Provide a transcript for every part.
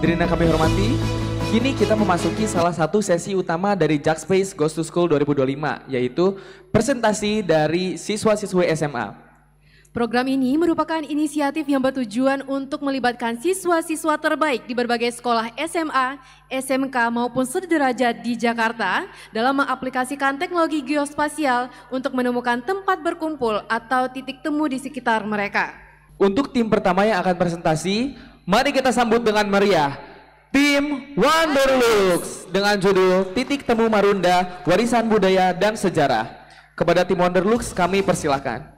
Hadirin yang kami hormati, kini kita memasuki salah satu sesi utama dari Jackspace Goes to School 2025, yaitu presentasi dari siswa-siswi SMA. Program ini merupakan inisiatif yang bertujuan untuk melibatkan siswa-siswa terbaik di berbagai sekolah SMA, SMK maupun sederajat di Jakarta dalam mengaplikasikan teknologi geospasial untuk menemukan tempat berkumpul atau titik temu di sekitar mereka. Untuk tim pertama yang akan presentasi, mari kita sambut dengan meriah tim Wonderlux dengan judul Titik Temu Marunda, Warisan Budaya dan Sejarah. Kepada tim Wonderlux kami persilahkan.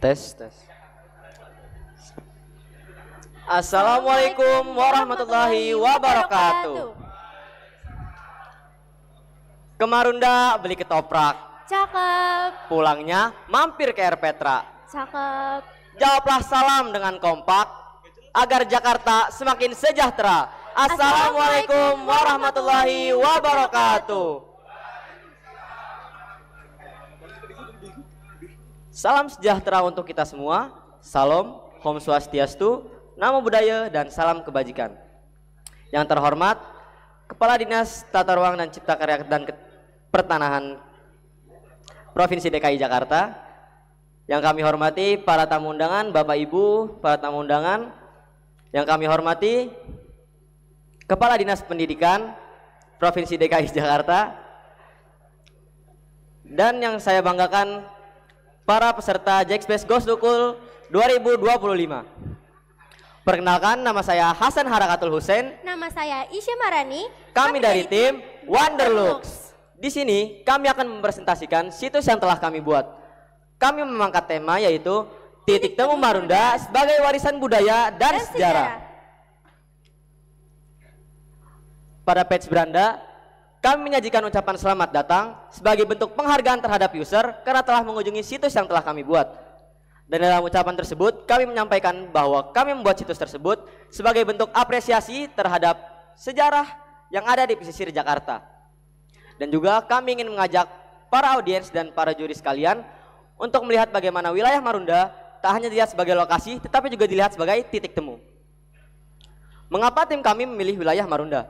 Tes. Assalamualaikum warahmatullahi wabarakatuh. Ke Marunda beli ketoprak. Cakep. Pulangnya mampir ke Air Petra. Cakep. Jawablah salam dengan kompak agar Jakarta semakin sejahtera. Assalamualaikum warahmatullahi wabarakatuh. Salam sejahtera untuk kita semua. Salam, Om Swastiastu, Namo Buddhaya, dan salam kebajikan. Yang terhormat Kepala Dinas Tata Ruang dan Cipta Karya dan Pertanahan Provinsi DKI Jakarta. Yang kami hormati para tamu undangan, Bapak Ibu, para tamu undangan. Yang kami hormati Kepala Dinas Pendidikan Provinsi DKI Jakarta. Dan yang saya banggakan, para peserta Jackspace Goes to School 2025. Perkenalkan, nama saya Hasan Harakatul Hussein. Nama saya Isya Marani. Kami dari tim Wonderlux. Di sini kami akan mempresentasikan situs yang telah kami buat. Kami mengangkat tema yaitu Titik Temu Marunda sebagai warisan budaya dan sejarah. Pada page beranda, kami menyajikan ucapan selamat datang sebagai bentuk penghargaan terhadap user karena telah mengunjungi situs yang telah kami buat. Dan dalam ucapan tersebut, kami menyampaikan bahwa kami membuat situs tersebut sebagai bentuk apresiasi terhadap sejarah yang ada di pesisir Jakarta. Dan juga kami ingin mengajak para audiens dan para juri sekalian untuk melihat bagaimana wilayah Marunda tak hanya dilihat sebagai lokasi, tetapi juga dilihat sebagai titik temu. Mengapa tim kami memilih wilayah Marunda?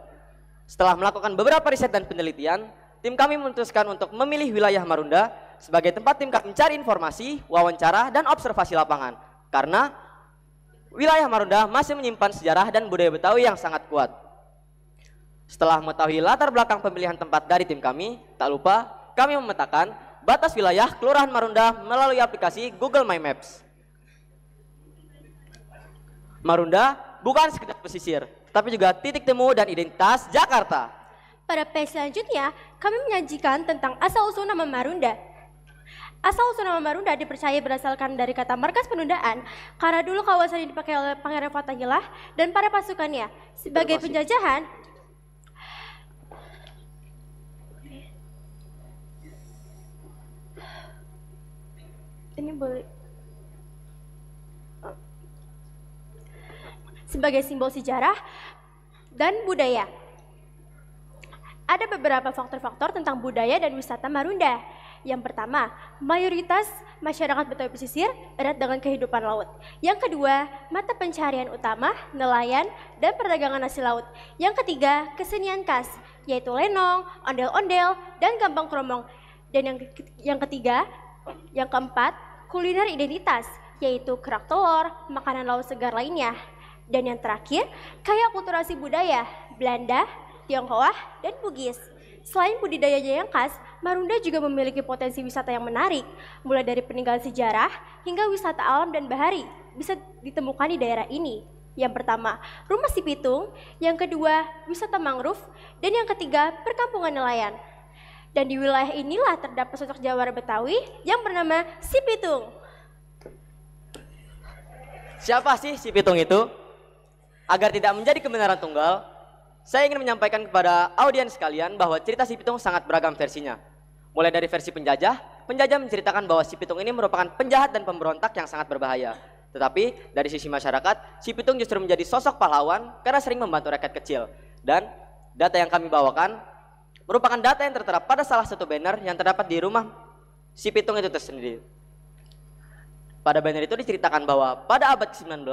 Setelah melakukan beberapa riset dan penelitian, tim kami memutuskan untuk memilih wilayah Marunda sebagai tempat tim kami mencari informasi, wawancara, dan observasi lapangan. Karena wilayah Marunda masih menyimpan sejarah dan budaya Betawi yang sangat kuat. Setelah mengetahui latar belakang pemilihan tempat dari tim kami, tak lupa kami memetakan batas wilayah Kelurahan Marunda melalui aplikasi Google My Maps. Marunda bukan sekedar pesisir, tapi juga titik temu dan identitas Jakarta. Pada page selanjutnya, kami menyajikan tentang asal-usul nama Marunda. Asal-usul nama Marunda dipercaya berasalkan dari kata markas penundaan, karena dulu kawasan ini dipakai oleh Pangeran Fatahillah dan para pasukannya sebagai penjajahan. Ini boleh. Sebagai simbol sejarah dan budaya. Ada beberapa faktor-faktor tentang budaya dan wisata Marunda. Yang pertama, mayoritas masyarakat Betawi pesisir erat dengan kehidupan laut. Yang kedua, mata pencaharian utama, nelayan, dan perdagangan hasil laut. Yang ketiga, kesenian khas, yaitu lenong, ondel-ondel, dan gampang kromong. Dan yang ketiga, yang keempat, kuliner identitas, yaitu kerak telur, makanan laut segar lainnya. Dan yang terakhir, kaya akulturasi budaya, Belanda, Tionghoa, dan Bugis. Selain budidayanya yang khas, Marunda juga memiliki potensi wisata yang menarik, mulai dari peninggalan sejarah hingga wisata alam dan bahari bisa ditemukan di daerah ini. Yang pertama, Rumah Si Pitung, yang kedua, wisata mangrove, dan yang ketiga, perkampungan nelayan. Dan di wilayah inilah terdapat sosok jawara Betawi yang bernama Si Pitung. Siapa sih Si Pitung itu? Agar tidak menjadi kebenaran tunggal, saya ingin menyampaikan kepada audiens sekalian bahwa cerita Si Pitung sangat beragam versinya. Mulai dari versi penjajah menceritakan bahwa Si Pitung ini merupakan penjahat dan pemberontak yang sangat berbahaya. Tetapi dari sisi masyarakat, Si Pitung justru menjadi sosok pahlawan karena sering membantu rakyat kecil. Dan Data yang kami bawakan merupakan data yang tertera pada salah satu banner yang terdapat di rumah si Pitung itu tersendiri. Pada banner itu diceritakan bahwa pada abad ke-19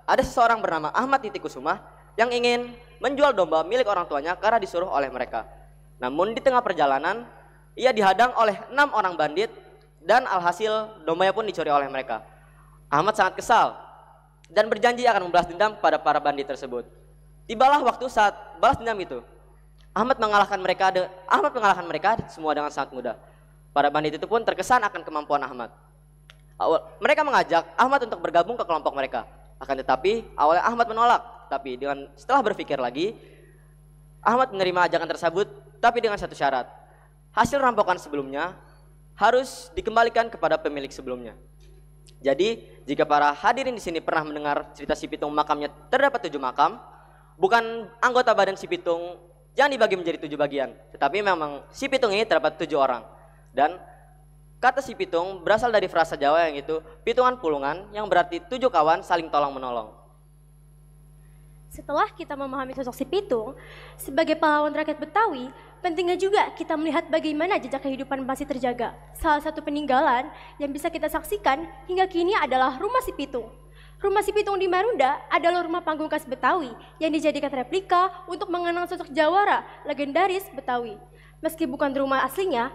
ada seseorang bernama Ahmad Titik Kusuma yang ingin menjual domba milik orang tuanya karena disuruh oleh mereka. Namun di tengah perjalanan ia dihadang oleh 6 orang bandit dan alhasil dombanya pun dicuri oleh mereka. Ahmad sangat kesal dan berjanji akan membalas dendam kepada para bandit tersebut. Tibalah waktu saat balas dendam itu. Ahmad mengalahkan mereka semua dengan sangat mudah. Para bandit itu pun terkesan akan kemampuan Ahmad. Mereka mengajak Ahmad untuk bergabung ke kelompok mereka. Akan tetapi awalnya Ahmad menolak. Tapi setelah berpikir lagi, Ahmad menerima ajakan tersebut, tapi dengan satu syarat. Hasil rampokan sebelumnya harus dikembalikan kepada pemilik sebelumnya. Jadi jika para hadirin di sini pernah mendengar cerita si Pitung makamnya terdapat 7 makam, bukan anggota badan si Pitung yang dibagi menjadi 7 bagian, tetapi memang si Pitung ini terdapat 7 orang. Dan kata si Pitung berasal dari frasa Jawa yang itu pitungan pulungan, yang berarti 7 kawan saling tolong menolong. Setelah kita memahami sosok si Pitung sebagai pahlawan rakyat Betawi, pentingnya juga kita melihat bagaimana jejak kehidupan masih terjaga. Salah satu peninggalan yang bisa kita saksikan hingga kini adalah rumah si Pitung. Rumah si Pitung di Marunda adalah rumah panggung khas Betawi yang dijadikan replika untuk mengenang sosok jawara legendaris Betawi. Meski bukan rumah aslinya,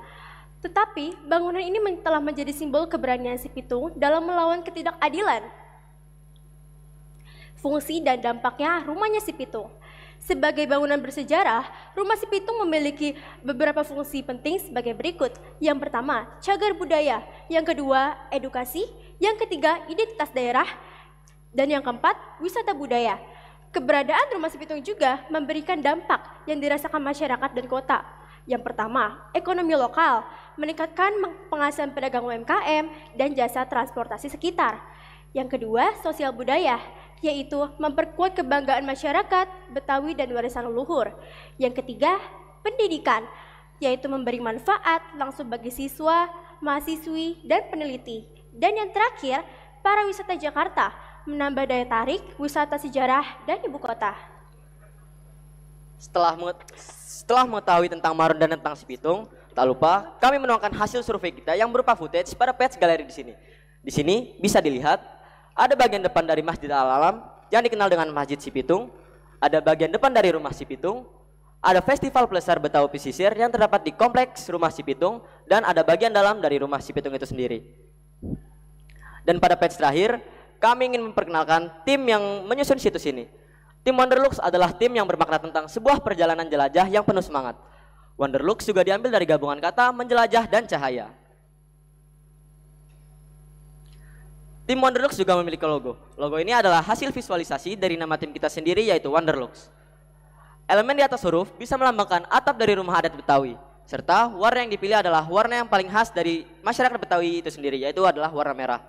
tetapi bangunan ini telah menjadi simbol keberanian si Pitung dalam melawan ketidakadilan. Fungsi dan dampaknya rumahnya si Pitung. Sebagai bangunan bersejarah, rumah si Pitung memiliki beberapa fungsi penting sebagai berikut. Yang pertama, cagar budaya. Yang kedua, edukasi. Yang ketiga, identitas daerah. Dan yang keempat, wisata budaya. Keberadaan rumah si Pitung juga memberikan dampak yang dirasakan masyarakat dan kota. Yang pertama, ekonomi lokal, meningkatkan penghasilan pedagang UMKM dan jasa transportasi sekitar. Yang kedua, sosial budaya, yaitu memperkuat kebanggaan masyarakat Betawi dan warisan leluhur. Yang ketiga, pendidikan, yaitu memberi manfaat langsung bagi siswa, mahasiswi, dan peneliti. Dan yang terakhir, para wisata Jakarta, menambah daya tarik wisata sejarah dan ibu kota. Setelah mengetahui tentang Marunda dan tentang si Pitung, tak lupa kami menuangkan hasil survei kita yang berupa footage pada page galeri di sini. Di sini bisa dilihat ada bagian depan dari Masjid Al-Alam yang dikenal dengan Masjid Si Pitung, ada bagian depan dari rumah Si Pitung, ada Festival Plesar Betawi Pesisir yang terdapat di kompleks rumah Si Pitung, dan ada bagian dalam dari rumah Si Pitung itu sendiri. Dan pada page terakhir, kami ingin memperkenalkan tim yang menyusun situs ini. Tim Wanderlux adalah tim yang bermakna tentang sebuah perjalanan jelajah yang penuh semangat. Wanderlux juga diambil dari gabungan kata menjelajah dan cahaya. Tim Wanderlux juga memiliki logo. Logo ini adalah hasil visualisasi dari nama tim kita sendiri, yaitu Wanderlux. Elemen di atas huruf bisa melambangkan atap dari rumah adat Betawi, serta warna yang dipilih adalah warna yang paling khas dari masyarakat Betawi itu sendiri, yaitu adalah warna merah.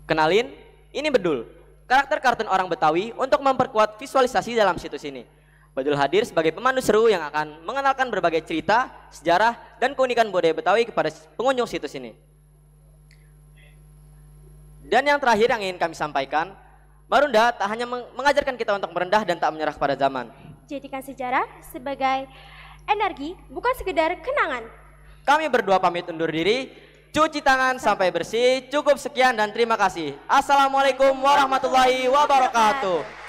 Kenalin, ini Bedul, karakter kartun orang Betawi untuk memperkuat visualisasi dalam situs ini. Bedul hadir sebagai pemandu seru yang akan mengenalkan berbagai cerita, sejarah, dan keunikan budaya Betawi kepada pengunjung situs ini. Dan yang terakhir yang ingin kami sampaikan, Marunda tak hanya mengajarkan kita untuk merendah dan tak menyerah pada zaman. Jadikan sejarah sebagai energi, bukan sekedar kenangan. Kami berdua pamit undur diri. Cuci tangan sampai bersih. Cukup sekian dan terima kasih. Assalamualaikum warahmatullahi wabarakatuh.